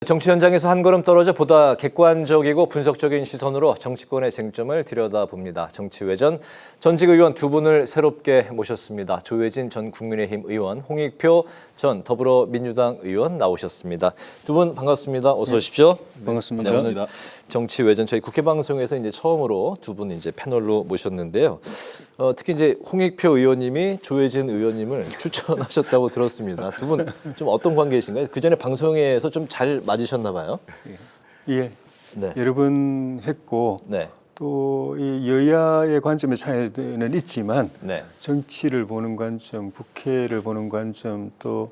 정치 현장에서 한 걸음 떨어져 보다 객관적이고 분석적인 시선으로 정치권의 쟁점을 들여다봅니다. 정치외전 전직 의원 두 분을 새롭게 모셨습니다. 조혜진 전 국민의힘 의원, 홍익표 전 더불어민주당 의원 나오셨습니다. 두 분 반갑습니다. 어서 오십시오. 네, 반갑습니다. 네, 오늘 정치외전 저희 국회 방송에서 이제 처음으로 두 분 이제 패널로 모셨는데요. 특히 이제 홍익표 의원님이 조혜진 의원님을 추천하셨다고 들었습니다. 두 분 좀 어떤 관계이신가요? 그 전에 방송에서 좀 잘 맞으셨나 봐요. 예, 네. 여러 번 했고 네. 또 이 여야의 관점의 차이는 있지만 네. 정치를 보는 관점, 국회를 보는 관점, 또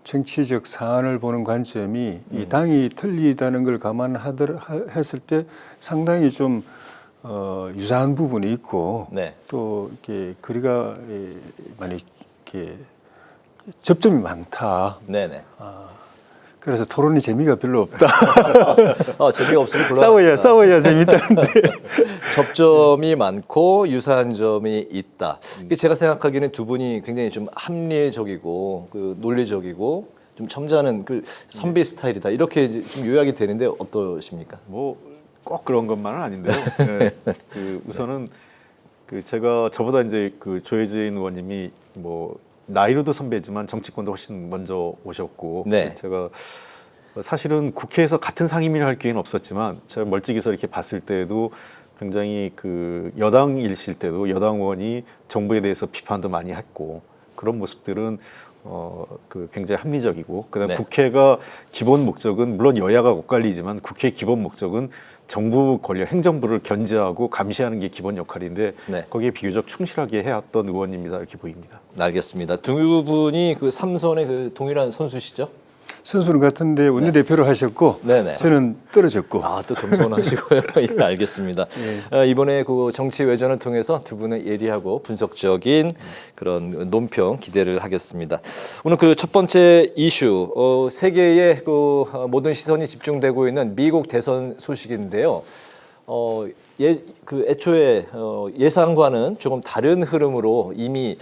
정치적 사안을 보는 관점이 이 당이 틀리다는 걸 감안했을 때 상당히 좀 유사한 부분이 있고 네. 또 이렇게 거리가 많이 이렇게 접점이 많다. 네네. 그래서 토론이 재미가 별로 없다. 재미가 없으면 곤란. 싸워야 재밌다는데. 접점이 많고 유사한 점이 있다. 제가 생각하기에는 두 분이 굉장히 좀 합리적이고 그 논리적이고 좀 점잖은 그 선비 스타일이다. 이렇게 좀 요약이 되는데 어떠십니까? 뭐 꼭 그런 것만은 아닌데요. 네. 우선은 제가 저보다 이제 조혜진 의원님이 뭐 나이로도 선배지만 정치권도 훨씬 먼저 오셨고, 네. 제가 사실은 국회에서 같은 상임위를 할 기회는 없었지만 제가 멀찍이서 이렇게 봤을 때도 굉장히 여당일실 때도 여당 의원이 정부에 대해서 비판도 많이 했고, 그런 모습들은 굉장히 합리적이고, 그다음에 네. 국회가 기본 목적은 물론 여야가 엇갈리지만 국회의 기본 목적은 정부 권력, 행정부를 견제하고 감시하는 게 기본 역할인데 네. 거기에 비교적 충실하게 해왔던 의원입니다. 이렇게 보입니다. 알겠습니다. 두 분이 그 삼선의 동일한 선수시죠? 선수는 같은데 원내대표를 하셨고 네네. 저는 떨어졌고. 또 겸손하시고요. 예, 알겠습니다. 이번에 그 정치 외전을 통해서 두 분의 예리하고 분석적인 그런 논평 기대를 하겠습니다. 오늘 그 첫 번째 이슈, 세계의 모든 시선이 집중되고 있는 미국 대선 소식인데요. 애초에 예상과는 조금 다른 흐름으로 이미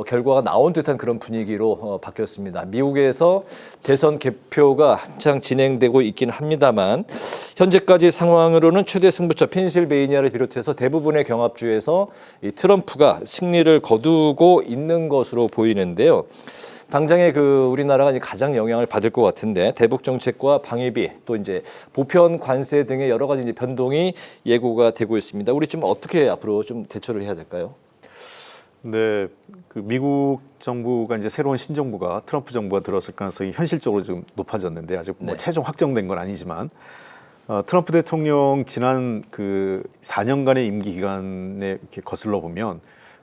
결과가 나온 듯한 그런 분위기로 바뀌었습니다. 미국에서 대선 개표가 한창 진행되고 있긴 합니다만 현재까지 상황으로는 최대 승부처 펜실베이니아를 비롯해서 대부분의 경합주에서 이 트럼프가 승리를 거두고 있는 것으로 보이는데요. 당장에 우리나라가 이제 가장 영향을 받을 것 같은데 대북 정책과 방위비 또 이제 보편 관세 등의 여러 가지 이제 변동이 예고가 되고 있습니다. 우리 좀 어떻게 앞으로 좀 대처를 해야 될까요? 네, 미국 정부가 이제 새로운 신정부가 트럼프 정부가 들어설 가능성이 현실적으로 지금 높아졌는데 아직 뭐 네. 최종 확정된 건 아니지만 트럼프 대통령 지난 4년간의 임기 기간에 이렇게 거슬러 보면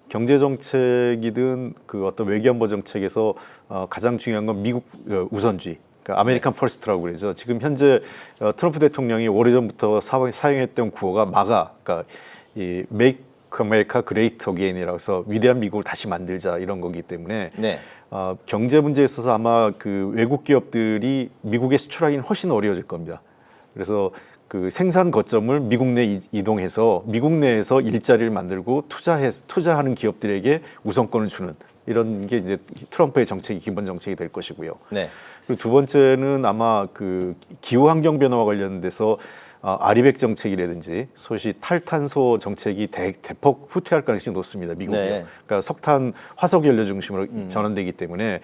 경제 정책이든 어떤 외교안보 정책에서 가장 중요한 건 미국 우선주의, 그러니까 아메리칸 퍼스트라고 그러죠. 지금 현재 트럼프 대통령이 오래전부터 사용했던 구호가 마가, 그러니까 이 Make America Great Again이라고 해서 위대한 미국을 다시 만들자 이런 거기 때문에 네. 경제 문제에 있어서 아마 외국 기업들이 미국에 수출하기는 훨씬 어려워질 겁니다. 그래서 생산 거점을 미국 내 이동해서 미국 내에서 일자리를 만들고 투자하는 기업들에게 우선권을 주는 이런 게 이제 트럼프의 정책이 기본 정책이 될 것이고요. 네. 그리고 두 번째는 아마 기후 환경 변화와 관련돼서 아리백 정책이라든지 소위 탈탄소 정책이 대폭 후퇴할 가능성이 높습니다. 미국이요. 네. 그러니까 석탄, 화석 연료 중심으로 전환되기 때문에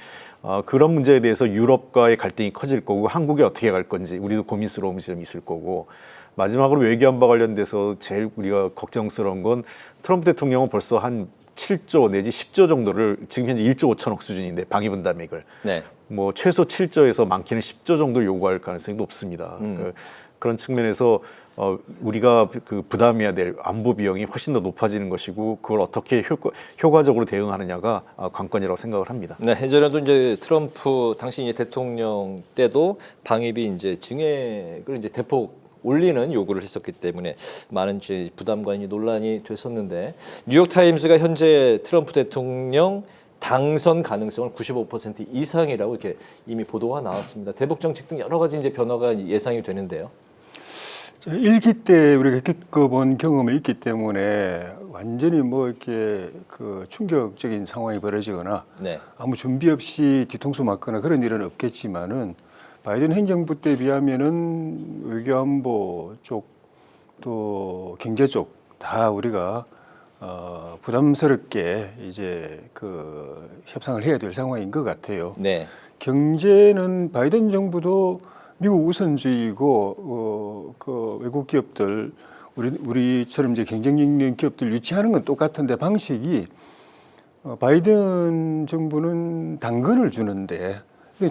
그런 문제에 대해서 유럽과의 갈등이 커질 거고 한국이 어떻게 갈 건지 우리도 고민스러운 점이 있을 거고, 마지막으로 외교안보 관련돼서 제일 우리가 걱정스러운 건 트럼프 대통령은 벌써 한 7조 내지 10조 정도를 지금 현재 1조 5천억 수준인데 방위분담액을 네. 뭐 최소 7조에서 많게는 10조 정도 요구할 가능성이 높습니다. 그런 측면에서 우리가 부담해야 될 안보 비용이 훨씬 더 높아지는 것이고 그걸 어떻게 효과적으로 대응하느냐가 관건이라고 생각을 합니다. 네, 예전에도 이제 트럼프 당시 이제 대통령 때도 방위비 이제 증액을 이제 대폭 올리는 요구를 했었기 때문에 많은 이제 부담과 논란이 됐었는데 뉴욕타임스가 현재 트럼프 대통령 당선 가능성을 95% 이상이라고 이렇게 이미 보도가 나왔습니다. 대북 정책 등 여러 가지 이제 변화가 예상이 되는데요. 일기 때 우리가 겪어본 경험이 있기 때문에 완전히 뭐 이렇게 충격적인 상황이 벌어지거나 네. 아무 준비 없이 뒤통수 맞거나 그런 일은 없겠지만은 바이든 행정부 때 비하면은 외교안보 쪽 또 경제 쪽 다 우리가 부담스럽게 이제 그 협상을 해야 될 상황인 것 같아요. 네. 경제는 바이든 정부도 미국 우선주의고 그 외국 기업들 우리처럼 이제 경쟁력 있는 기업들 유치하는 건 똑같은데 방식이 바이든 정부는 당근을 주는데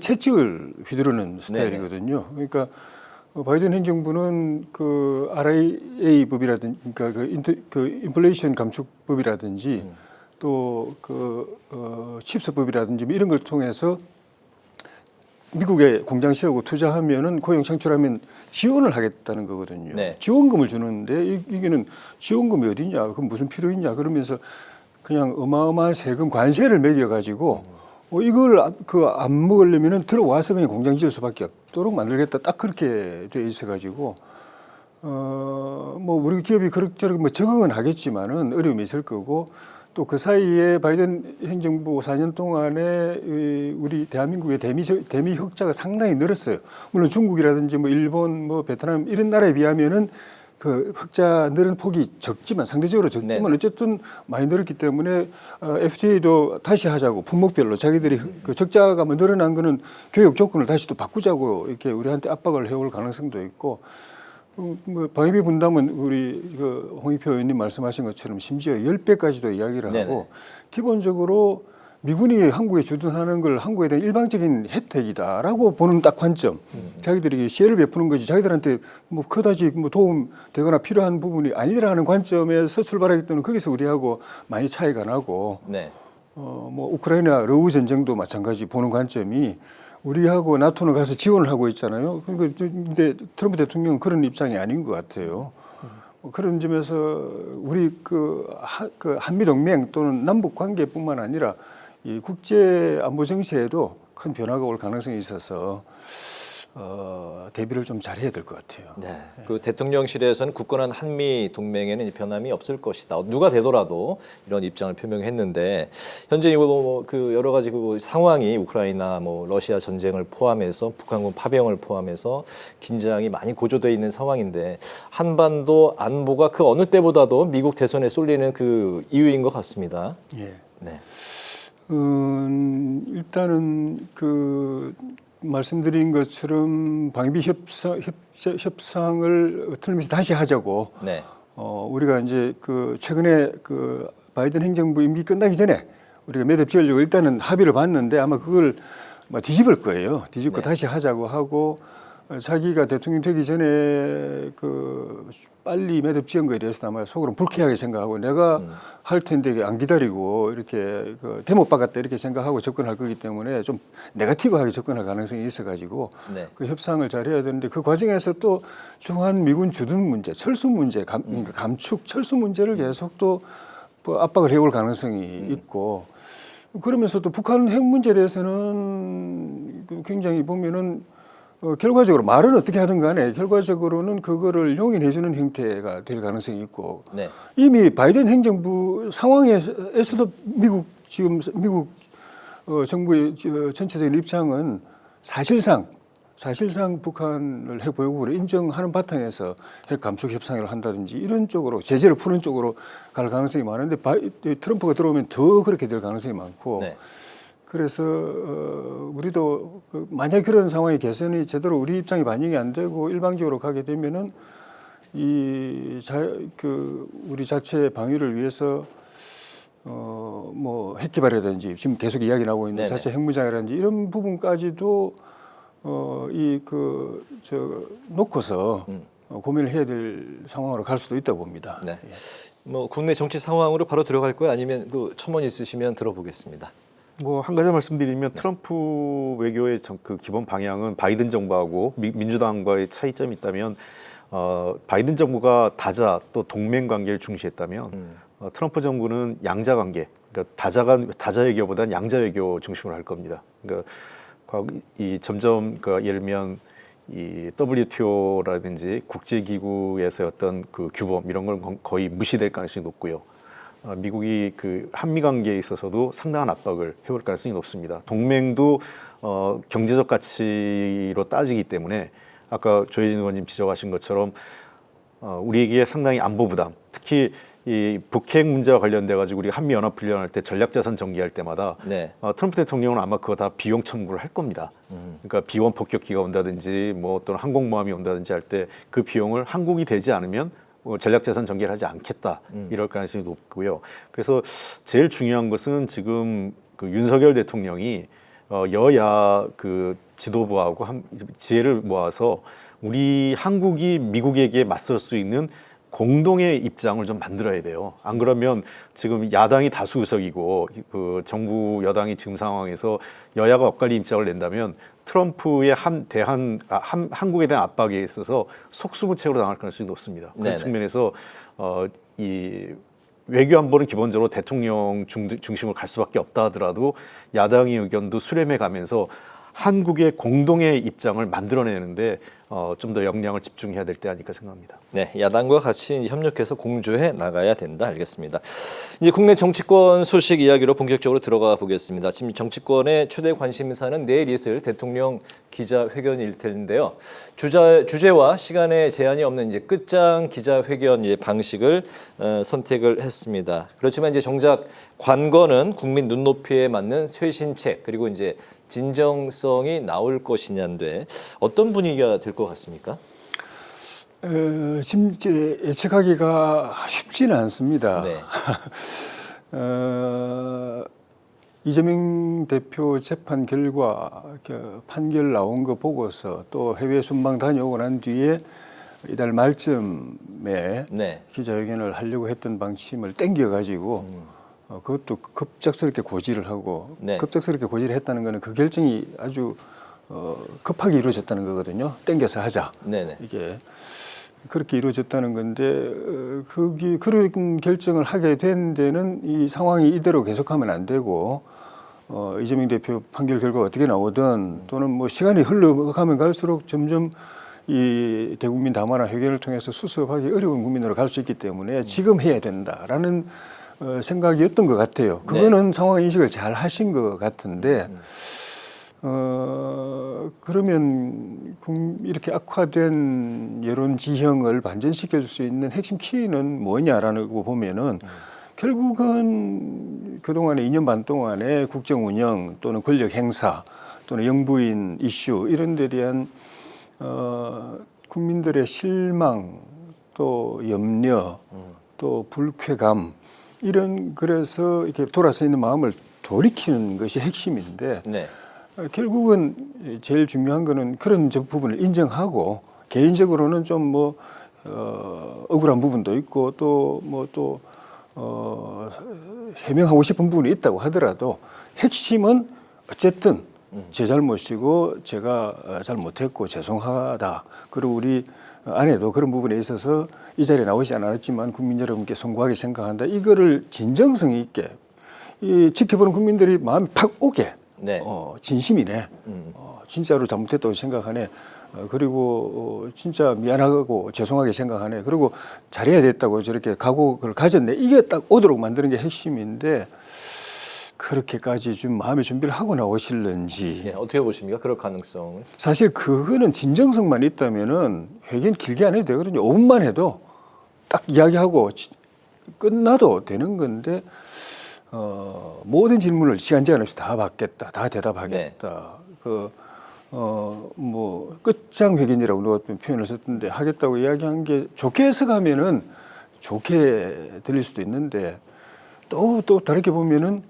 채찍을 휘두르는 스타일이거든요. 그러니까 바이든 행정부는 그 RIA 법이라든지 그러니까 그 인플레이션 감축법이라든지 또 그 칩스법이라든지 뭐 이런 걸 통해서 미국에 공장 세우고 투자하면은 고용 창출하면 지원을 하겠다는 거거든요. 네. 지원금을 주는데 이게는 지원금이 어디냐, 그럼 무슨 필요 있냐 그러면서 그냥 어마어마한 세금 관세를 매겨가지고 이걸 그 안 먹으려면은 들어와서 그냥 공장 지을 수밖에 없도록 만들겠다. 딱 그렇게 돼 있어가지고 뭐 우리 기업이 그럭저럭 뭐 적응은 하겠지만은 어려움이 있을 거고. 또 그 사이에 바이든 행정부 4년 동안에 우리 대한민국의 대미 흑자가 상당히 늘었어요. 물론 중국이라든지 뭐 일본, 뭐 베트남 이런 나라에 비하면은 그 흑자 늘은 폭이 적지만 상대적으로 적지만 네. 어쨌든 많이 늘었기 때문에 FTA도 다시 하자고 품목별로 자기들이 그 적자가 뭐 늘어난 거는 교육 조건을 다시 또 바꾸자고 이렇게 우리한테 압박을 해올 가능성도 있고. 뭐 방위비 분담은 우리 그 홍익표 의원님 말씀하신 것처럼 심지어 10배까지도 이야기를 하고 네네. 기본적으로 미군이 한국에 주둔하는 걸 한국에 대한 일방적인 혜택이다라고 보는 딱 관점. 자기들이 시혜를 베푸는 거지 자기들한테 뭐 그다지 뭐 도움 되거나 필요한 부분이 아니라는 관점에서 출발하기 때문에 거기서 우리하고 많이 차이가 나고 네. 뭐 우크라이나 러우 전쟁도 마찬가지 보는 관점이 우리하고 나토는 가서 지원을 하고 있잖아요. 그러니까 근데 트럼프 대통령은 그런 입장이 아닌 것 같아요. 그런 점에서 우리 그 한미 동맹 또는 남북 관계뿐만 아니라 이 국제 안보 정세에도 큰 변화가 올 가능성이 있어서 대비를 좀 잘해야 될 것 같아요. 네. 그 대통령실에서는 굳건한 한미 동맹에는 변함이 없을 것이다. 누가 되더라도 이런 입장을 표명했는데 현재 그 여러 가지 그 상황이 우크라이나 뭐 러시아 전쟁을 포함해서 북한군 파병을 포함해서 긴장이 많이 고조돼 있는 상황인데 한반도 안보가 그 어느 때보다도 미국 대선에 쏠리는 그 이유인 것 같습니다. 예. 네. 일단은 그 말씀드린 것처럼 방위비 협상을 틀림없이 다시 하자고. 네. 우리가 이제 그 최근에 그 바이든 행정부 임기 끝나기 전에 우리가 매듭 지으려고 일단은 합의를 봤는데 아마 그걸 뒤집을 거예요. 뒤집고 네. 다시 하자고 하고 자기가 대통령 되기 전에 그 빨리 매듭 지은 거에 대해서 아마 속으로 불쾌하게 생각하고 내가 할 텐데 안 기다리고 이렇게 그 대못 박았다 이렇게 생각하고 접근할 거기 때문에 좀 네거티브하게 접근할 가능성이 있어가지고 네. 그 협상을 잘 해야 되는데 그 과정에서 또 주한 미군 주둔 문제, 철수 문제, 그러니까 감축 철수 문제를 계속 또 뭐 압박을 해올 가능성이 있고 그러면서 또 북한 핵 문제에 대해서는 굉장히 보면은 결과적으로 말은 어떻게 하든 간에 결과적으로는 그거를 용인해주는 형태가 될 가능성이 있고 네. 이미 바이든 행정부 상황에서도 미국 정부의 전체적인 입장은 사실상 북한을 핵 보유국으로 인정하는 바탕에서 핵 감축 협상을 한다든지 이런 쪽으로 제재를 푸는 쪽으로 갈 가능성이 많은데 트럼프가 들어오면 더 그렇게 될 가능성이 많고 네. 그래서 우리도 만약 그런 상황의 개선이 제대로 우리 입장이 반영이 안 되고 일방적으로 가게 되면은 우리 자체 방위를 위해서 뭐 핵 개발이라든지 지금 계속 이야기 나오고 있는 네네. 자체 핵무장이라든지 이런 부분까지도 놓고서 고민을 해야 될 상황으로 갈 수도 있다고 봅니다. 네. 뭐 국내 정치 상황으로 바로 들어갈 거예요? 아니면 그 첨언 있으시면 들어보겠습니다. 뭐 한 가지 말씀드리면 트럼프 외교의 그 기본 방향은 바이든 정부하고 민주당과의 차이점이 있다면 바이든 정부가 다자 또 동맹 관계를 중시했다면 트럼프 정부는 양자 관계, 그러니까 다자 외교보다는 양자 외교 중심으로 할 겁니다. 그러니까 점점 예를 들면 이 WTO라든지 국제기구에서의 어떤 그 규범 이런 걸 거의 무시될 가능성이 높고요. 미국이 그 한미 관계에 있어서도 상당한 압박을 해올 가능성이 높습니다. 동맹도 경제적 가치로 따지기 때문에 아까 조혜진 의원님 지적하신 것처럼 우리에게 상당히 안보 부담, 특히 이 북핵 문제와 관련돼 가지고 우리가 한미 연합 훈련할 때 전략자산 전개할 때마다 네. 트럼프 대통령은 아마 그거 다 비용 청구를 할 겁니다. 그러니까 비원 폭격기가 온다든지 뭐 또는 항공모함이 온다든지 할 때 그 비용을 한국이 되지 않으면 전략자산 전개를 하지 않겠다 이럴 가능성이 높고요. 그래서 제일 중요한 것은 지금 그 윤석열 대통령이 여야 그 지도부하고 지혜를 모아서 우리 한국이 미국에게 맞설 수 있는 공동의 입장을 좀 만들어야 돼요. 안 그러면 지금 야당이 다수 의석이고 그 정부 여당이 지금 상황에서 여야가 엇갈린 입장을 낸다면 트럼프의 한국에 대한 압박에 있어서 속수무책으로 당할 가능성이 높습니다. 네네. 그 측면에서 이 외교 안보는 기본적으로 대통령 중심으로 갈 수밖에 없다 하더라도 야당의 의견도 수렴해 가면서 한국의 공동의 입장을 만들어내는데 좀 더 역량을 집중해야 될 때 아닐까 생각합니다. 네, 야당과 같이 협력해서 공조해 나가야 된다. 알겠습니다. 이제 국내 정치권 소식 이야기로 본격적으로 들어가 보겠습니다. 지금 정치권의 최대 관심사는 내일 있을 대통령 기자회견일 텐데요. 주제와 시간에 제한이 없는 이제 끝장 기자회견 방식을 선택을 했습니다. 그렇지만 이제 정작 관건은 국민 눈높이에 맞는 쇄신책 그리고 이제 진정성이 나올 것이냐인데 어떤 분위기가 될 것 같습니까? 지금 이제 예측하기가 쉽지는 않습니다. 네. 이재명 대표 재판 결과 판결 나온 거 보고서 또 해외 순방 다녀오고 난 뒤에 이달 말쯤에 네. 기자회견을 하려고 했던 방침을 땡겨가지고 그것도 급작스럽게 고지를 하고 네. 급작스럽게 고지를 했다는 거는 그 결정이 아주 급하게 이루어졌다는 거거든요. 땡겨서 하자. 네네. 이게 그렇게 이루어졌다는 건데 그런 결정을 하게 된 데는 이 상황이 이대로 계속하면 안 되고 이재명 대표 판결 결과가 어떻게 나오든 또는 뭐 시간이 흘러가면 갈수록 점점 이 대국민 담화나 회견을 통해서 수습하기 어려운 국민으로 갈 수 있기 때문에 지금 해야 된다라는 생각이었던 것 같아요. 그거는 네. 상황 인식을 잘 하신 것 같은데 그러면 이렇게 악화된 여론 지형을 반전시켜 줄 수 있는 핵심 키는 뭐냐라고 보면은 결국은 그동안의 2년 반 동안의 국정 운영 또는 권력 행사 또는 영부인 이슈 이런 데 대한 국민들의 실망 또 염려 또 불쾌감 이런 그래서 이렇게 돌아서 있는 마음을 돌이키는 것이 핵심인데 네. 결국은 제일 중요한 거는 그런 부분을 인정하고 개인적으로는 좀 뭐 억울한 부분도 있고 또 해명하고 싶은 부분이 있다고 하더라도 핵심은 어쨌든 제 잘못이고 제가 잘못했고 죄송하다. 그리고 우리 아내도 그런 부분에 있어서 이 자리에 나오지 않았지만 국민 여러분께 송구하게 생각한다. 이거를 진정성 있게 지켜보는 국민들이 마음이 팍 오게 네. 진심이네. 진짜로 잘못했다고 생각하네. 그리고 진짜 미안하고 죄송하게 생각하네. 그리고 잘해야 됐다고 저렇게 각오를 가졌네. 이게 딱 오도록 만드는 게 핵심인데 그렇게까지 좀 마음의 준비를 하고 나오실는지. 네, 어떻게 보십니까? 그럴 가능성을. 사실 그거는 진정성만 있다면은 회견 길게 안 해도 되거든요. 5분만 해도 딱 이야기하고 끝나도 되는 건데 모든 질문을 시간 제한 없이 다 받겠다, 다 대답하겠다. 네. 뭐 끝장 회견이라고 누가 표현을 썼던데 하겠다고 이야기한 게 좋게 해석하면은 좋게 들릴 수도 있는데 또 다르게 보면은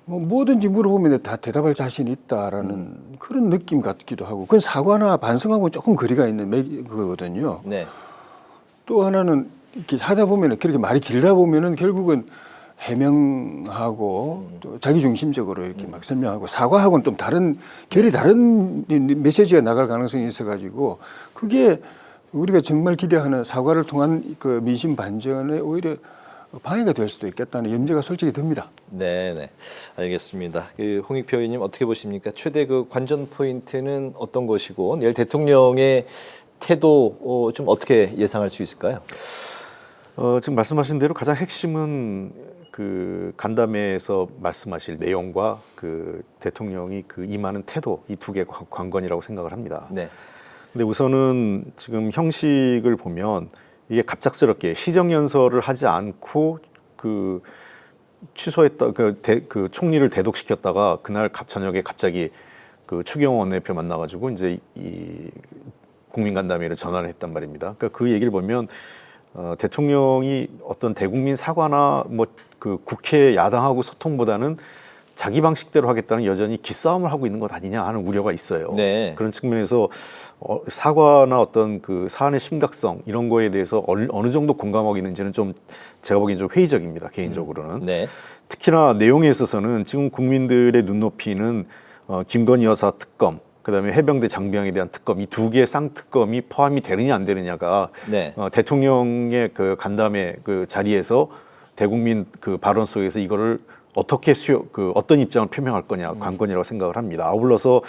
뭐 뭐든지 물어보면 다 대답할 자신이 있다라는 그런 느낌 같기도 하고 그건 사과나 반성하고 조금 거리가 있는 거거든요. 네. 또 하나는 이렇게 하다 보면은 그렇게 말이 길다 보면은 결국은 해명하고 또 자기중심적으로 이렇게 막 설명하고 사과하고는 좀 결이 다른 메시지가 나갈 가능성이 있어가지고 그게 우리가 정말 기대하는 사과를 통한 그 민심 반전에 오히려 방해가 될 수도 있겠다는 염려가 솔직히 듭니다. 네, 알겠습니다. 홍익표 의원님 어떻게 보십니까? 최대 그 관전 포인트는 어떤 것이고 내일 대통령의 태도 좀 어떻게 예상할 수 있을까요? 지금 말씀하신 대로 가장 핵심은 그 간담회에서 말씀하실 내용과 그 대통령이 그 임하는 태도 이 두 개 관건이라고 생각을 합니다. 네. 근데 우선은 지금 형식을 보면 이게 갑작스럽게 시정연설을 하지 않고 그 취소했다 그 총리를 대독시켰다가 그날 저녁에 갑자기 그 추경호 원내대표 만나가지고 이제 이 국민간담회를 전환을 했단 말입니다. 그러니까 그 얘기를 보면 대통령이 어떤 대국민 사과나 뭐 그 국회 야당하고 소통보다는 자기 방식대로 하겠다는 여전히 기싸움을 하고 있는 것 아니냐 하는 우려가 있어요. 네. 그런 측면에서 사과나 어떤 그 사안의 심각성 이런 거에 대해서 어느 정도 공감하고 있는지는 좀 제가 보기엔 좀 회의적입니다. 개인적으로는. 네. 특히나 내용에 있어서는 지금 국민들의 눈높이는 김건희 여사 특검, 그다음에 해병대 장병에 대한 특검 이 두 개의 쌍특검이 포함이 되느냐 안 되느냐가 네. 대통령의 그 간담회 그 자리에서 대국민 그 발언 속에서 이거를 어떻게 어떤 입장을 표명할 거냐 관건이라고 생각을 합니다. 아울러서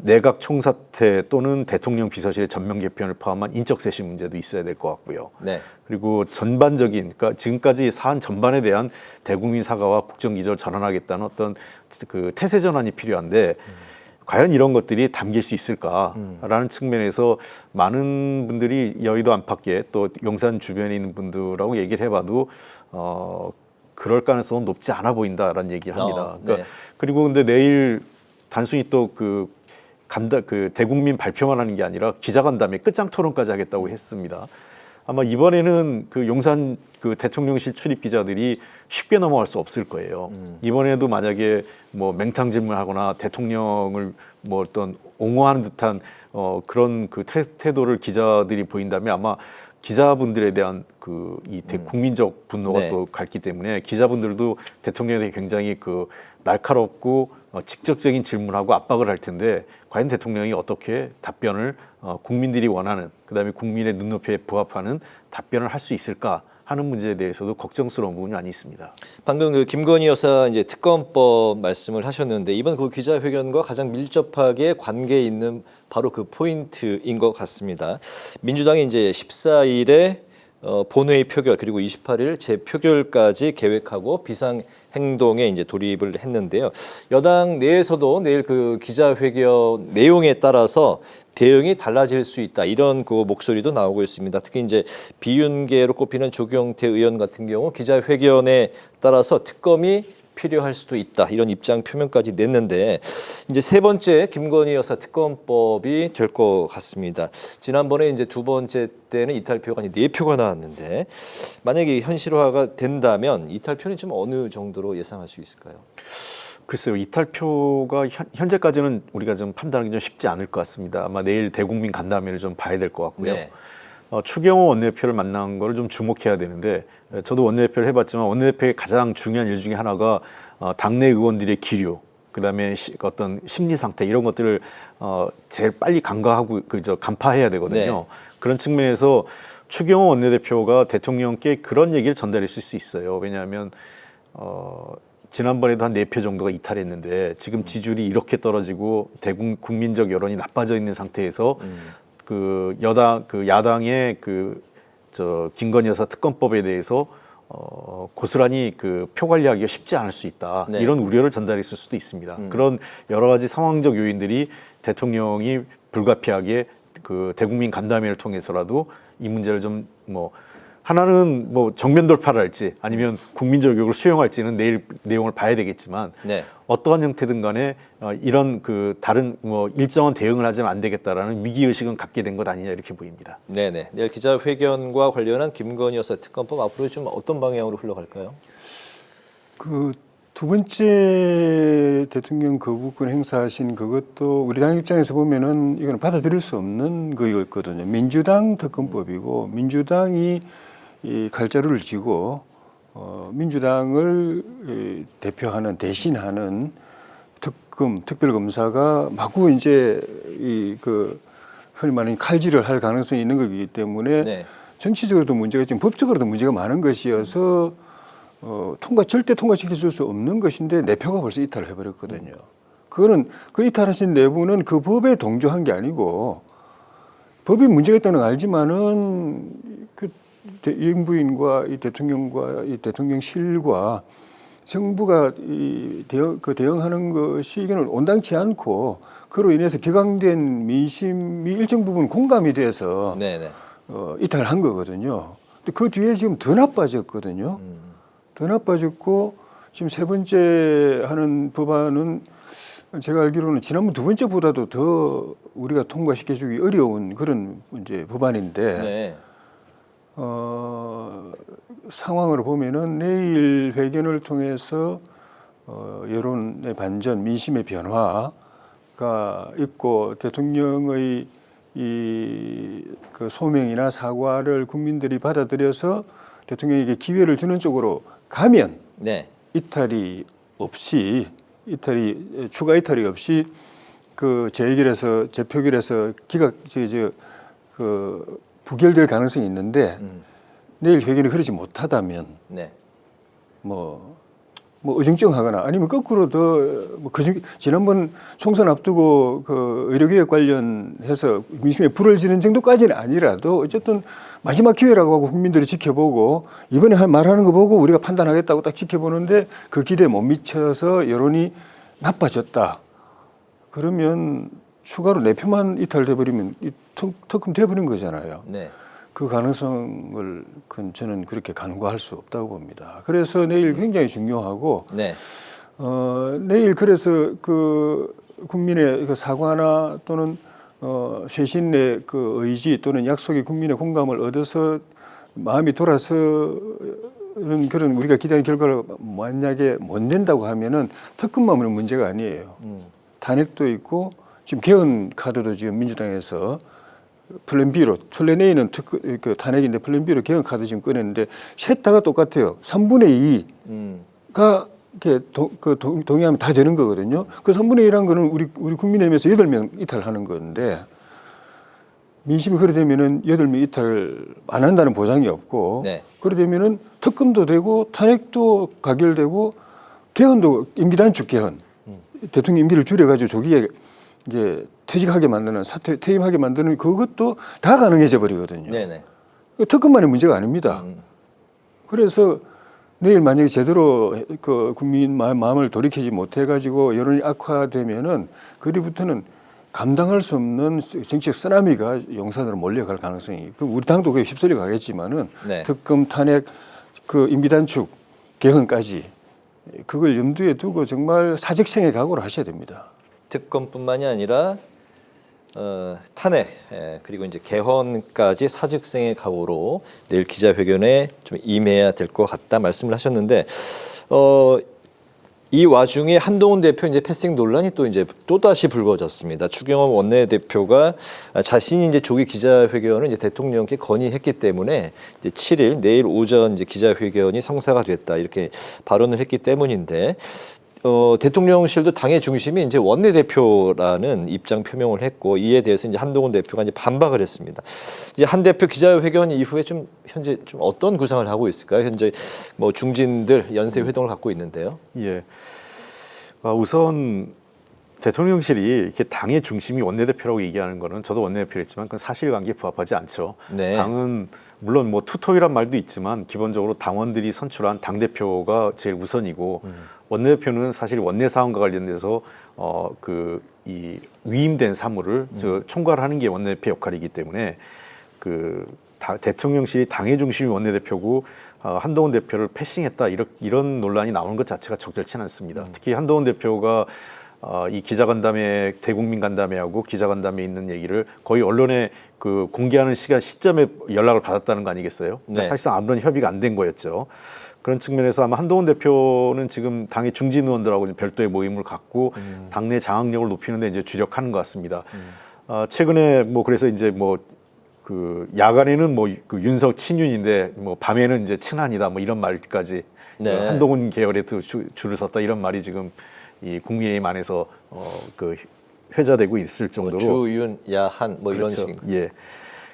내각 총사퇴 또는 대통령 비서실의 전면 개편을 포함한 인적 쇄신 문제도 있어야 될 것 같고요. 네. 그리고 전반적인 그러니까 지금까지 사안 전반에 대한 대국민 사과와 국정기조를 전환하겠다는 어떤 그 태세 전환이 필요한데 과연 이런 것들이 담길 수 있을까라는 측면에서 많은 분들이 여의도 안팎에 또 용산 주변에 있는 분들하고 얘기를 해봐도 그럴 가능성은 높지 않아 보인다라는 얘기를 합니다. 그러니까 네. 그리고 근데 내일 단순히 또 그 대국민 발표만 하는 게 아니라 기자간담회 끝장 토론까지 하겠다고 했습니다. 아마 이번에는 그 용산 그 대통령실 출입 기자들이 쉽게 넘어갈 수 없을 거예요. 이번에도 만약에 뭐 맹탕 질문하거나 대통령을 뭐 어떤 옹호하는 듯한 그런 그 태도를 기자들이 보인다면 아마 기자분들에 대한 그 이 국민적 분노가 네. 또 갔기 때문에 기자분들도 대통령에 대해 굉장히 그 날카롭고 직접적인 질문하고 압박을 할 텐데 과연 대통령이 어떻게 답변을 국민들이 원하는 그다음에 국민의 눈높이에 부합하는 답변을 할 수 있을까 하는 문제에 대해서도 걱정스러운 부분이 많이 있습니다. 방금 그 김건희 여사 이제 특검법 말씀을 하셨는데 이번 그 기자회견과 가장 밀접하게 관계 있는 바로 그 포인트인 것 같습니다. 민주당이 이제 14일에 본회의 표결 그리고 28일 재표결까지 계획하고 비상행동에 이제 돌입을 했는데요. 여당 내에서도 내일 그 기자회견 내용에 따라서 대응이 달라질 수 있다 이런 그 목소리도 나오고 있습니다. 특히 이제 비윤계로 꼽히는 조경태 의원 같은 경우 기자회견에 따라서 특검이 필요할 수도 있다 이런 입장 표명까지 냈는데 이제 세 번째 김건희 여사 특검법이 될 것 같습니다. 지난번에 이제 두 번째 때는 이탈표가 아니 4표가 나왔는데 만약에 현실화가 된다면 이탈표는 좀 어느 정도로 예상할 수 있을까요? 글쎄요, 이탈표가 현재까지는 우리가 좀 판단하기 좀 쉽지 않을 것 같습니다. 아마 내일 대국민 간담회를 좀 봐야 될 것 같고요. 네. 추경호 원내대표를 만난 거를 좀 주목해야 되는데 저도 원내대표를 해봤지만 원내대표의 가장 중요한 일 중에 하나가 당내 의원들의 기류, 그다음에 어떤 심리 상태 이런 것들을 제일 빨리 간과하고 간파해야 되거든요. 네. 그런 측면에서 추경호 원내대표가 대통령께 그런 얘기를 전달했을 수 있어요. 왜냐하면 지난번에도 한 4표 정도가 이탈했는데 지금 지지율이 이렇게 떨어지고 국민적 여론이 나빠져 있는 상태에서 그 야당의 김건희 여사 특검법에 대해서 고스란히 그 표 관리하기가 쉽지 않을 수 있다. 네. 이런 우려를 전달했을 수도 있습니다. 그런 여러 가지 상황적 요인들이 대통령이 불가피하게 그 대국민 간담회를 통해서라도 이 문제를 좀 하나는 정면 돌파를 할지 아니면 국민적 요구를 수용할지는 내일 내용을 봐야 되겠지만 네. 어떠한 형태든 간에 이런 그 다른 일정한 대응을 하지는 안 되겠다라는 위기의식은 갖게 된 것 아니냐 이렇게 보입니다. 네네. 내일 기자회견과 관련한 김건희 여사 특검법 앞으로 좀 어떤 방향으로 흘러갈까요? 그 두 번째 대통령 거부권 행사하신 그것도 우리 당 입장에서 보면은 이건 받아들일 수 없는 거였거든요. 민주당 특검법이고 민주당이 이 칼자루를 쥐고 민주당을 대표하는 대신하는 특별검사가 마구 이제 흔히 말하는 칼질을 할 가능성이 있는 거기 때문에 네. 정치적으로도 문제가 있지만 법적으로도 문제가 많은 것이어서 절대 통과시킬 수 없는 것인데 4표가 벌써 이탈을 해버렸거든요. 그거는 그 이탈하신 내부는 그 법에 동조한 게 아니고 법이 문제가 있다는 걸 알지만은 영부인과 이 대통령과 이 대통령실과 정부가 대응하는 것이 이거는 온당치 않고 그로 인해서 격앙된 민심이 일정 부분 공감이 돼서 네네. 이탈한 거거든요. 근데 그 뒤에 지금 더 나빠졌거든요. 더 나빠졌고 지금 세 번째 하는 법안은 제가 알기로는 지난번 두 번째보다도 더 우리가 통과시켜주기 어려운 그런 이제 법안인데 네. 상황으로 보면은 내일 회견을 통해서 여론의 반전, 민심의 변화가 있고 대통령의 그 소명이나 사과를 국민들이 받아들여서 대통령에게 기회를 주는 쪽으로 가면 네. 추가 이탈이 없이 그 재의결에서 재표결에서 부결될 가능성이 있는데 내일 회견이 그러지 못하다면 네. 뭐 어중쩡하거나 아니면 거꾸로 지난번 총선 앞두고 그 의료개혁 관련해서 민심에 불을 지는 정도까지는 아니라도 어쨌든 마지막 기회라고 하고 국민들이 지켜보고 이번에 말하는 거 보고 우리가 판단하겠다고 딱 지켜보는데 그 기대에 못 미쳐서 여론이 나빠졌다. 그러면 추가로 4표만 이탈돼 버리면 턱금 돼버린 거잖아요. 네. 그 가능성을 저는 그렇게 간과할 수 없다고 봅니다. 그래서 내일 굉장히 중요하고 네. 내일 그래서 그 국민의 그 사과나 또는 쇄신의 그 의지 또는 약속이 국민의 공감을 얻어서 마음이 돌아서는 그런 우리가 기대하는 결과를 만약에 못 낸다고 하면은 특검만은 문제가 아니에요. 탄핵도 있고 지금 개헌 카드도 지금 민주당에서 플랜 B로, 플랜 A는 그 탄핵인데 플랜 B로 개헌 카드 지금 꺼냈는데 셋 다가 똑같아요. 3분의 2가 동의하면 다 되는 거거든요. 그 3분의 1이라는 거는 우리 국민의힘에서 8명 이탈하는 건데 민심이 그래 되면은 8명 이탈 안 한다는 보장이 없고 네. 그래 되면은 특검도 되고 탄핵도 가결되고 개헌도 임기 단축 개헌 대통령 임기를 줄여가지고 조기에 이제 퇴직하게 만드는 퇴임하게 만드는 그것도 다 가능해져 버리거든요. 네네. 특검만의 문제가 아닙니다. 그래서 내일 만약에 제대로 그 국민 마음을 돌이키지 못해가지고 여론이 악화되면은 그 뒤부터는 감당할 수 없는 정치적 쓰나미가 용산으로 몰려갈 가능성이. 우리 당도 그게 휩쓸려 가겠지만은 네. 특검 탄핵 그 임기 단축 개헌까지 그걸 염두에 두고 정말 사직생의 각오를 하셔야 됩니다. 특검뿐만이 아니라 탄핵 그리고 이제 개헌까지 사직생의 각오로 내일 기자회견에 좀 임해야 될 것 같다 말씀을 하셨는데 이 와중에 한동훈 대표 이제 패싱 논란이 또 다시 불거졌습니다. 추경호 원내대표가 자신이 이제 조기 기자회견을 이제 대통령께 건의했기 때문에 이제 7일 내일 오전 이제 기자회견이 성사가 됐다 이렇게 발언을 했기 때문인데. 대통령실도 당의 중심이 이제 원내대표라는 입장 표명을 했고 이에 대해서 이제 한동훈 대표가 이제 반박을 했습니다. 이제 한 대표 기자회견 이후에 좀 현재 좀 어떤 구상을 하고 있을까요? 현재 뭐 중진들 연쇄 회동을 갖고 있는데요. 예. 우선 대통령실이 이렇게 당의 중심이 원내대표라고 얘기하는 거는 저도 원내대표였지만 그건 사실관계에 부합하지 않죠. 네. 당은 물론 뭐 투톱이란 말도 있지만 기본적으로 당원들이 선출한 당 대표가 제일 우선이고 원내대표는 사실 원내 사항과 관련돼서 이 위임된 사무를 총괄하는 게 원내대표 역할이기 때문에 대통령실이 당의 중심이 원내대표고 한동훈 대표를 패싱했다 이런 논란이 나오는 것 자체가 적절치는 않습니다. 특히 한동훈 대표가 이 기자간담회 대국민 간담회하고 기자간담회에 있는 얘기를 거의 언론에 그 공개하는 시점에 연락을 받았다는 거 아니겠어요? 네. 사실상 아무런 협의가 안 된 거였죠. 그런 측면에서 아마 한동훈 대표는 지금 당의 중진 의원들하고 별도의 모임을 갖고 당내 장악력을 높이는 데 이제 주력하는 것 같습니다. 최근에 뭐 그래서 이제 뭐 그 야간에는 뭐 그 윤석 친윤인데 뭐 밤에는 이제 친한이다 뭐 이런 말까지 네. 한동훈 계열에 줄을 섰다 이런 말이 지금 이 국민의힘 안에서 그 회자되고 있을 정도로 주윤 야한 뭐 이런 그렇죠. 식. 예.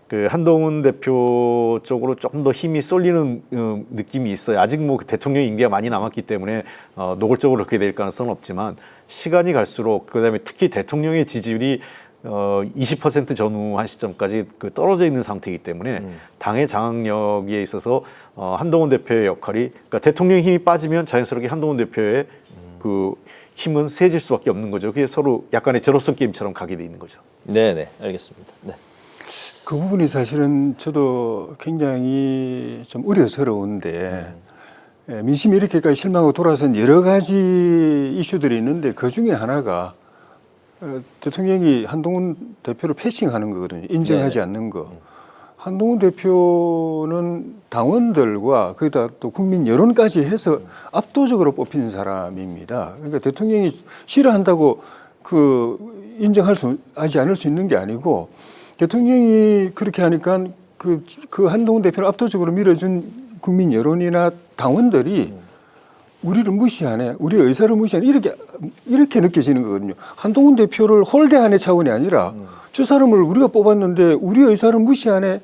그 한동훈 대표 쪽으로 조금 더 힘이 쏠리는 느낌이 있어요. 아직 뭐 대통령 임기가 많이 남았기 때문에 노골적으로 그렇게 될 가능성은 없지만 시간이 갈수록 그다음에 특히 대통령의 지지율이 20% 전후한 시점까지 그 떨어져 있는 상태이기 때문에 당의 장악력에 있어서 한동훈 대표의 역할이, 그러니까 대통령 힘이 빠지면 자연스럽게 한동훈 대표의 그 힘은 세질 수밖에 없는 거죠. 그게 서로 약간의 제로섬 게임처럼 가게 돼 있는 거죠. 네, 알겠습니다. 네. 그 부분이 사실은 저도 굉장히 좀 우려스러운데 민심이 이렇게까지 실망하고 돌아선 여러 가지 이슈들이 있는데 그 중에 하나가 대통령이 한동훈 대표를 패싱하는 거거든요. 인정하지 않는 거. 한동훈 대표는 당원들과 거기다 또 국민 여론까지 해서 압도적으로 뽑힌 사람입니다. 그러니까 대통령이 싫어한다고 그 인정하지 않을 수 있는 게 아니고 대통령이 그렇게 하니까 그 한동훈 대표를 압도적으로 밀어준 국민 여론이나 당원들이 우리를 무시하네, 우리의 의사를 무시하네, 이렇게 느껴지는 거거든요. 한동훈 대표를 홀대하는 차원이 아니라 저 사람을 우리가 뽑았는데 우리의 의사를 무시하네,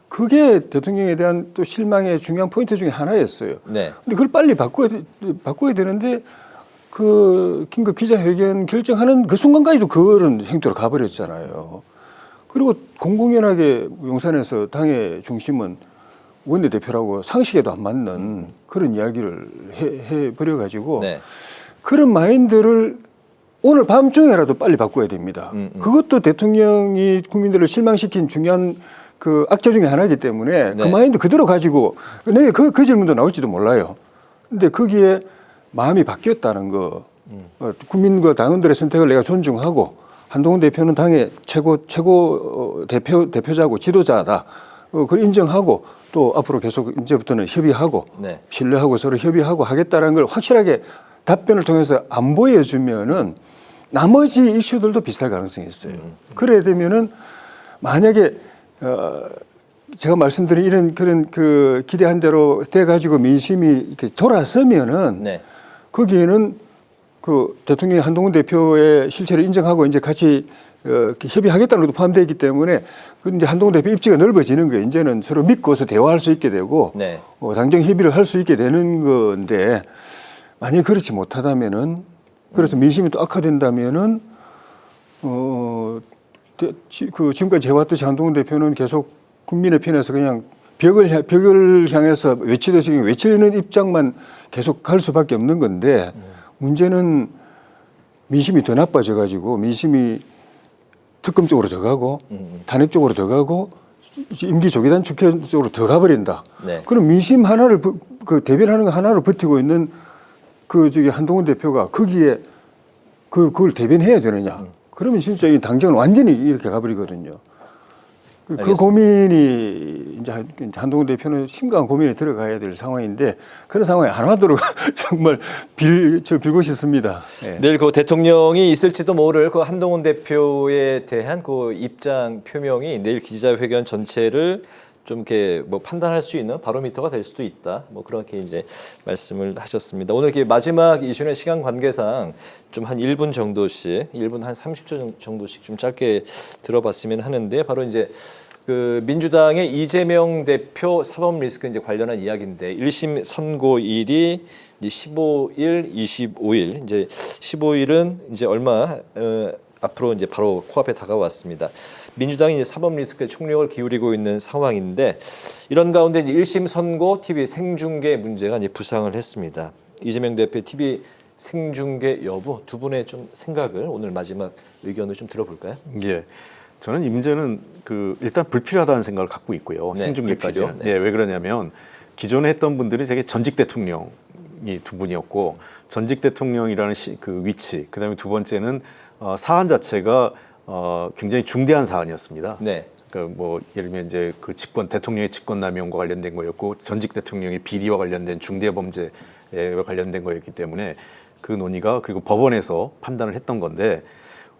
그게 대통령에 대한 또 실망의 중요한 포인트 중에 하나였어요. 네. 근데 그걸 빨리 바꿔야 되는데 그 긴급 기자회견 결정하는 그 순간까지도 그런 행태로 가버렸잖아요. 그리고 공공연하게 용산에서 당의 중심은 원내대표라고 상식에도 안 맞는 그런 이야기를 해버려가지고 네. 그런 마인드를 오늘 밤중에라도 빨리 바꿔야 됩니다. 그것도 대통령이 국민들을 실망시킨 중요한 그 악재 중에 하나이기 때문에 네. 그 마인드 그대로 가지고 내가 그 질문도 나올지도 몰라요. 근데 거기에 마음이 바뀌었다는 거, 국민과 당원들의 선택을 내가 존중하고 한동훈 대표는 당의 최고 대표자고 지도자다. 그걸 인정하고 또 앞으로 계속 이제부터는 협의하고 네. 신뢰하고 서로 협의하고 하겠다는 걸 확실하게 답변을 통해서 안 보여주면은 나머지 이슈들도 비슷할 가능성이 있어요. 그래야 되면은 만약에 제가 말씀드린 이런 그런 그 기대한 대로 돼가지고 민심이 이렇게 돌아서면은 네. 거기에는 그 대통령이 한동훈 대표의 실체를 인정하고 이제 같이 협의하겠다는 것도 포함되어 있기 때문에 이제 한동훈 대표 입지가 넓어지는 거예요. 이제는 서로 믿고서 대화할 수 있게 되고 네. 당정 협의를 할 수 있게 되는 건데 만약 그렇지 못하다면은 그래서 민심이 또 악화된다면은 그 지금까지 해왔듯이 한동훈 대표는 계속 국민의 편에서 그냥 벽을 향해서 외치듯이 외치는 입장만 계속 갈 수밖에 없는 건데 문제는 민심이 더 나빠져 가지고 민심이 특검 쪽으로 더 가고 탄핵 쪽으로 더 가고 임기 조기단 축회 쪽으로 더 가버린다. 네. 그럼 민심 하나를 대변하는 거 하나를 버티고 있는 저기 한동훈 대표가 거기에 그걸 대변해야 되느냐? 그러면 진짜 이 당정은 완전히 이렇게 가버리거든요. 그 고민이 이제 한동훈 대표는 심각한 고민에 들어가야 될 상황인데 그런 상황이 안 하도록 정말 빌고 싶습니다. 네. 내일 그 대통령이 있을지도 모를 그 한동훈 대표에 대한 그 입장 표명이 내일 기자회견 전체를 좀 이렇게 뭐 판단할 수 있는 바로미터가 될 수도 있다. 뭐 그렇게 이제 말씀을 하셨습니다. 오늘 이렇게 마지막 이슈는 시간 관계상 좀 한 1분 정도씩, 1분 한 30초 정도씩 좀 짧게 들어봤으면 하는데 바로 이제 그 민주당의 이재명 대표 사법 리스크 이제 관련한 이야기인데 1심 선고일이 이제 15일, 25일 이제 15일은 이제 얼마 앞으로 이제 바로 코앞에 다가왔습니다. 민주당이 이제 사법 리스크에 총력을 기울이고 있는 상황인데 이런 가운데 이제 1심 선고 TV 생중계 문제가 이제 부상을 했습니다. 이재명 대표 TV 생중계 여부 두 분의 좀 생각을 오늘 마지막 의견을 좀 들어볼까요? 예. 저는 이 문제는 일단 불필요하다는 생각을 갖고 있고요. 네, 생중계까지. 불필요. 네. 네, 왜 그러냐면 기존에 했던 분들이 되게 전직 대통령이 두 분이었고 전직 대통령이라는 그 위치, 그다음에 두 번째는 사안 자체가 굉장히 중대한 사안이었습니다. 네. 그러니까 뭐 예를 들면 이제 그 대통령의 직권남용과 관련된 거였고 전직 대통령의 비리와 관련된 중대 범죄와 관련된 거였기 때문에 그 논의가 그리고 법원에서 판단을 했던 건데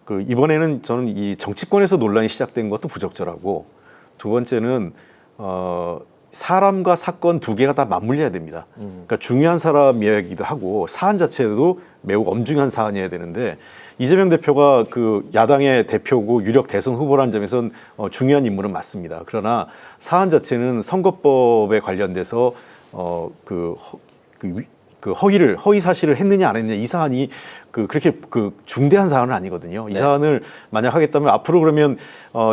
이번에는 저는 이 정치권에서 논란이 시작된 것도 부적절하고 두 번째는 사람과 사건 두 개가 다 맞물려야 됩니다. 그러니까 중요한 사람 이야기도 하고 사안 자체도 매우 엄중한 사안이어야 되는데 이재명 대표가 그 야당의 대표고 유력 대선 후보라는 점에서는 중요한 인물은 맞습니다. 그러나 사안 자체는 선거법에 관련돼서 그 그 허위 사실을 했느냐 안 했느냐 이 사안이 그렇게 중대한 사안은 아니거든요. 이 네. 사안을 만약 하겠다면 앞으로 그러면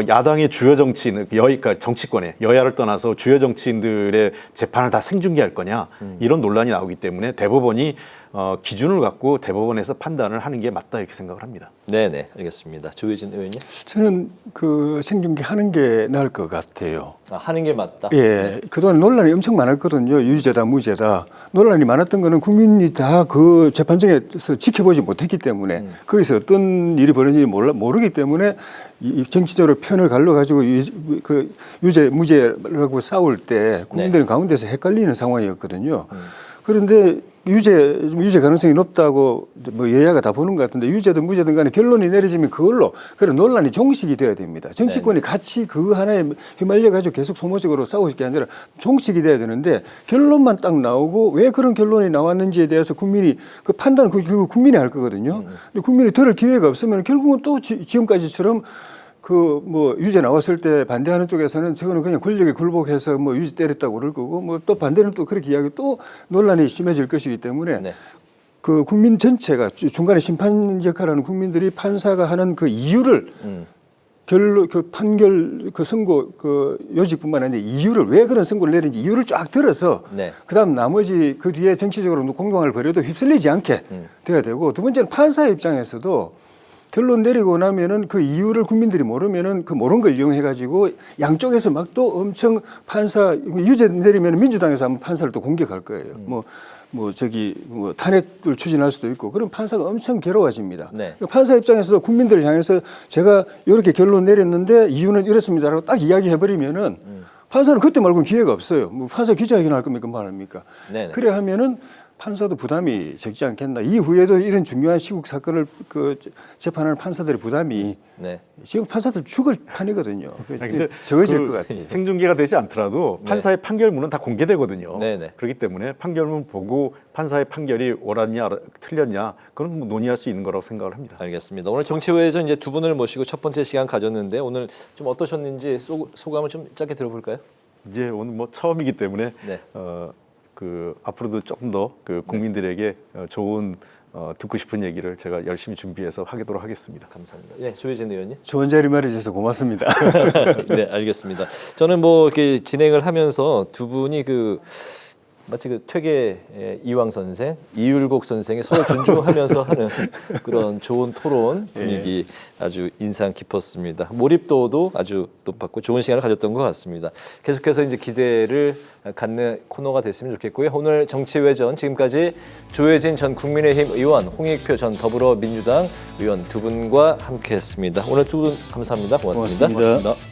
야당의 주요 정치인, 그러니까 정치권에 여야를 떠나서 주요 정치인들의 재판을 다 생중계할 거냐 이런 논란이 나오기 때문에 대법원이 기준을 갖고 대법원에서 판단을 하는 게 맞다 이렇게 생각을 합니다. 네네, 알겠습니다. 조혜진 의원님. 저는 그 생중계 하는 게 나을 것 같아요. 하는 게 맞다. 예, 그동안 논란이 엄청 많았거든요. 유죄다, 무죄다. 논란이 많았던 거는 국민이 다 그 재판정에서 지켜보지 못했기 때문에 거기서 어떤 일이 벌어진지 모르기 때문에 이 정치적으로 편을 갈라가지고 그 유죄, 무죄라고 싸울 때 국민들은 가운데서 헷갈리는 상황이었거든요. 그런데 유죄 가능성이 높다고 뭐 여야가 다 보는 것 같은데 유죄든 무죄든 간에 결론이 내려지면 그걸로 그런 논란이 종식이 돼야 됩니다. 정치권이 같이 그 하나에 휘말려 가지고 계속 소모적으로 싸우실 게 아니라 종식이 돼야 되는데 결론만 딱 나오고 왜 그런 결론이 나왔는지에 대해서 국민이 그 판단은 결국 국민이 할 거거든요. 근데 국민이 들을 기회가 없으면 결국은 또 지금까지처럼 그 뭐 유죄 나왔을 때 반대하는 쪽에서는 저거는 그냥 권력에 굴복해서 뭐 유죄 때렸다고 그럴 거고 뭐 또 반대는 또 그렇게 이야기 또 논란이 심해질 것이기 때문에 네. 그 국민 전체가 중간에 심판 역할하는 국민들이 판사가 하는 그 이유를 그 판결 그 선고 그 요직뿐만 아니라 이유를 왜 그런 선고를 내린지 이유를 쫙 들어서 네. 그다음 나머지 그 뒤에 정치적으로 공방을 벌여도 휩쓸리지 않게 돼야 되고 두 번째는 판사 입장에서도 결론 내리고 나면은 그 이유를 국민들이 모르면은 그 모르는 걸 이용해 가지고 양쪽에서 막 또 엄청 판사 유죄 내리면 민주당에서 한번 판사를 또 공격할 거예요. 뭐 탄핵을 추진할 수도 있고 그럼 판사가 엄청 괴로워집니다. 네. 판사 입장에서도 국민들을 향해서 제가 이렇게 결론 내렸는데 이유는 이렇습니다라고 딱 이야기해 버리면은 판사는 그때 말고는 기회가 없어요. 뭐 판사 기자회견 할 겁니까 말합니까? 네네. 그래 하면은 판사도 부담이 적지 않겠나. 이후에도 이런 중요한 시국 사건을 그 재판하는 판사들의 부담이 네. 지금 판사들 죽을 판이거든요. 근데 적어질 것 같아요. 생중계가 되지 않더라도 판사의 판결문은 다 공개되거든요. 네네. 그렇기 때문에 판결문 보고 판사의 판결이 옳았냐 틀렸냐 그건 뭐 논의할 수 있는 거라고 생각을 합니다. 알겠습니다. 오늘 정치회에서 이제 두 분을 모시고 첫 번째 시간 가졌는데 오늘 좀 어떠셨는지 소감을 좀 짧게 들어볼까요? 이제 오늘 뭐 처음이기 때문에 네. 앞으로도 조금 더 그 국민들에게 좋은 듣고 싶은 얘기를 제가 열심히 준비해서 하도록 하겠습니다. 감사합니다. 네, 조혜진 의원님. 좋은 자리 마련해주셔서 고맙습니다. 네, 알겠습니다. 저는 뭐 이렇게 진행을 하면서 두 분이 마치 그 퇴계 이황 선생, 이율곡 선생이 서로 존중하면서 하는 그런 좋은 토론 분위기 아주 인상 깊었습니다. 몰입도도 아주 높았고 좋은 시간을 가졌던 것 같습니다. 계속해서 이제 기대를 갖는 코너가 됐으면 좋겠고요. 오늘 정치외전 지금까지 조혜진 전 국민의힘 의원, 홍익표 전 더불어민주당 의원 두 분과 함께했습니다. 오늘 두 분 감사합니다. 고맙습니다. 고맙습니다.